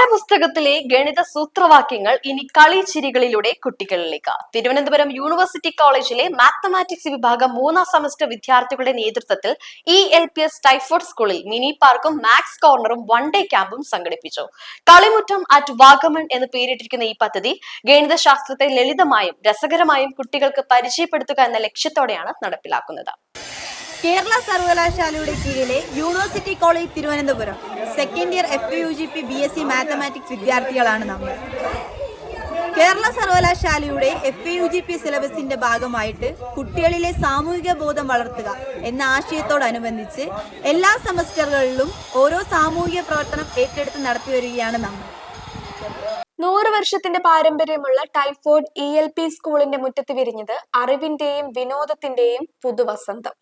പാഠപുസ്തകത്തിലെ ഗണിത സൂത്രവാക്യങ്ങൾ ഇനി കളിച്ചിരികളിലൂടെ കുട്ടികളിലേക്ക്. തിരുവനന്തപുരം യൂണിവേഴ്സിറ്റി കോളേജിലെ മാത്തമാറ്റിക്സ് വിഭാഗം 3ാം സെമസ്റ്റർ വിദ്യാർത്ഥികളുടെ നേതൃത്വത്തിൽ ELPS ടൈഫോഡ് സ്കൂളിൽ മിനി പാർക്കും മാത്സ് കോർണറും വൺ ഡേ ക്യാമ്പും സംഘടിപ്പിച്ചു. കളിമുറ്റം അറ്റ് വാഗമൺ എന്ന് പേരിട്ടിരിക്കുന്ന ഈ പദ്ധതി ഗണിതശാസ്ത്രത്തെ ലളിതമായും രസകരമായും കുട്ടികൾക്ക് പരിചയപ്പെടുത്തുക എന്ന ലക്ഷ്യത്തോടെയാണ് നടപ്പിലാക്കുന്നത്. കേരള സർവകലാശാലയുടെ കീഴിലെ university college Thiruvananthapuram second year FAUGP BSc mathematics വിദ്യാർത്ഥികളാണ് നമ്മൾ. കേരള സർവകലാശാലയുടെ FAUGP സിലബസിന്റെ ഭാഗമായിട്ട് കുട്ടികളിലെ സാമൂഹിക ബോധം വളർത്തുക എന്ന ആശയത്തോടനുബന്ധിച്ച് എല്ലാ സെമസ്റ്ററുകളിലും ഓരോ സാമൂഹിക പ്രവർത്തനം ഏറ്റെടുത്ത് നടത്തി വരികയാണ് നമ്മൾ. 100 വർഷത്തിന്റെ പാരമ്പര്യമുള്ള ടൈഫോഡ് ELP സ്കൂളിന്റെ മുറ്റത്ത് വിരിഞ്ഞത് അറിവിന്റെയും വിനോദത്തിന്റെയും പുതുവസന്തം.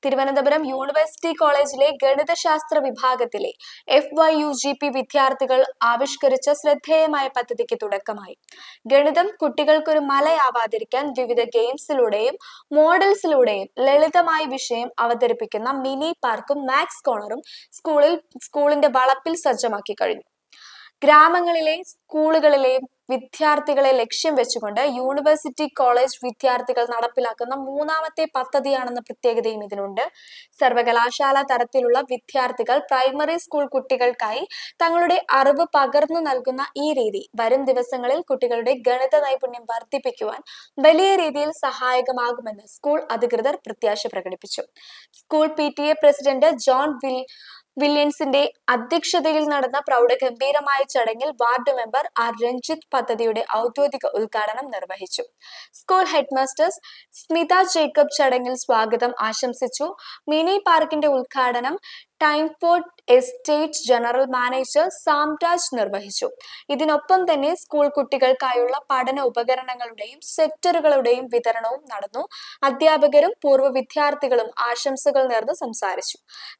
തിരുവനന്തപുരം യൂണിവേഴ്സിറ്റി കോളേജിലെ ഗണിതശാസ്ത്ര വിഭാഗത്തിലെ FYUGP വിദ്യാർത്ഥികൾ ആവിഷ്കരിച്ച ശ്രദ്ധേയമായ പദ്ധതിക്ക് തുടക്കമായി. ഗണിതം കുട്ടികൾക്കൊരു മലയാവാതിരിക്കാൻ വിവിധ ഗെയിംസിലൂടെയും മോഡൽസിലൂടെയും ലളിതമായ വിഷയം അവതരിപ്പിക്കുന്ന മിനി പാർക്കും മാത്സ് കോർണറും സ്കൂളിന്റെ വളപ്പിൽ സജ്ജമാക്കി കഴിഞ്ഞു. ഗ്രാമങ്ങളിലെ സ്കൂളുകളിലെയും വിദ്യാർത്ഥികളെ ലക്ഷ്യം വെച്ചുകൊണ്ട് യൂണിവേഴ്സിറ്റി കോളേജ് വിദ്യാർത്ഥികൾ നടപ്പിലാക്കുന്ന 3ാമത്തെ പദ്ധതിയാണെന്ന പ്രത്യേകതയും ഇതിനുണ്ട്. സർവകലാശാല തരത്തിലുള്ള വിദ്യാർത്ഥികൾ പ്രൈമറി സ്കൂൾ കുട്ടികൾക്കായി തങ്ങളുടെ അറിവ് പകർന്നു നൽകുന്ന ഈ രീതി വരും ദിവസങ്ങളിൽ കുട്ടികളുടെ ഗണിത നൈപുണ്യം വർദ്ധിപ്പിക്കുവാൻ വലിയ രീതിയിൽ സഹായകമാകുമെന്ന് സ്കൂൾ അധികൃതർ പ്രത്യാശ പ്രകടിപ്പിച്ചു. സ്കൂൾ PTA പ്രസിഡന്റ് ജോൺ വില്യൻസിന്റെ അധ്യക്ഷതയിൽ നടന്ന പ്രൗഢഗംഭീരമായ ചടങ്ങിൽ വാർഡ് മെമ്പർ R. രഞ്ജിത്ത് പദ്ധതിയുടെ ഔദ്യോഗിക ഉദ്ഘാടനം നിർവഹിച്ചു. സ്കൂൾ ഹെഡ്മാസ്റ്റേഴ്സ് സ്മിത ജേക്കബ് ചടങ്ങിൽ സ്വാഗതം ആശംസിച്ചു. മിനി പാർക്കിന്റെ ഉദ്ഘാടനം ടൈംഫോർഡ് എസ്റ്റേറ്റ് ജനറൽ മാനേജർ സാംരാജ് നിർവഹിച്ചു. ഇതിനൊപ്പം തന്നെ സ്കൂൾ കുട്ടികൾക്കായുള്ള പഠന ഉപകരണങ്ങളുടെയും സെറ്ററുകളുടെയും വിതരണവും നടന്നു. അധ്യാപകരും പൂർവ്വ വിദ്യാർത്ഥികളും ആശംസകൾ നേർന്ന് സംസാരിച്ചു.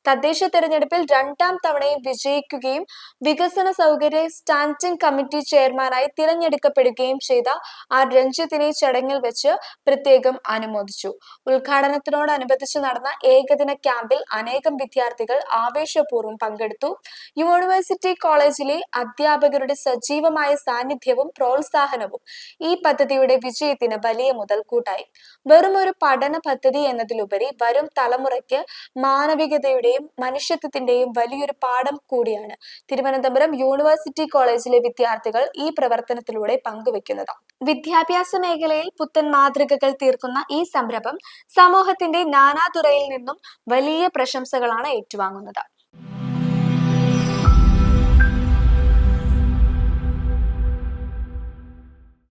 തദ്ദേശ തെരഞ്ഞെടുപ്പിൽ 2ാം തവണയും വിജയിക്കുകയും വികസന സൗകര്യ സ്റ്റാൻഡിംഗ് കമ്മിറ്റി ചെയർമാനായി തിരഞ്ഞെടുക്കപ്പെടുകയും ചെയ്ത R. രഞ്ജിത്തിനെ ചടങ്ങിൽ വെച്ച് പ്രത്യേകം അനുമോദിച്ചു. ഉദ്ഘാടനത്തോടനുബന്ധിച്ച് നടന്ന ഏകദിന ക്യാമ്പിൽ അനേകം വിദ്യാർത്ഥികൾ ആവേശപൂർവ്വം പങ്കെടുത്തു. യൂണിവേഴ്സിറ്റി കോളേജിലെ അധ്യാപകരുടെ സജീവമായ സാന്നിധ്യവും പ്രോത്സാഹനവും ഈ പദ്ധതിയുടെ വിജയത്തിന് വലിയ മുതൽക്കൂട്ടായി. വെറും ഒരു പഠന പദ്ധതി എന്നതിലുപരി വരും തലമുറയ്ക്ക് മാനവികതയുടെയും മനുഷ്യത്വത്തിന്റെയും വലിയൊരു പാഠം കൂടിയാണ് തിരുവനന്തപുരം യൂണിവേഴ്സിറ്റി കോളേജിലെ വിദ്യാർത്ഥികൾ ഈ പ്രവർത്തനത്തിലൂടെ പങ്കുവെക്കുന്നത്. വിദ്യാഭ്യാസ മേഖലയിൽ പുത്തൻ മാതൃകകൾ തീർക്കുന്ന ഈ സംരംഭം സമൂഹത്തിന്റെ നാനാതുറയിൽ നിന്നും വലിയ പ്രശംസകളാണ് ഏറ്റുവാങ്ങുന്നത്.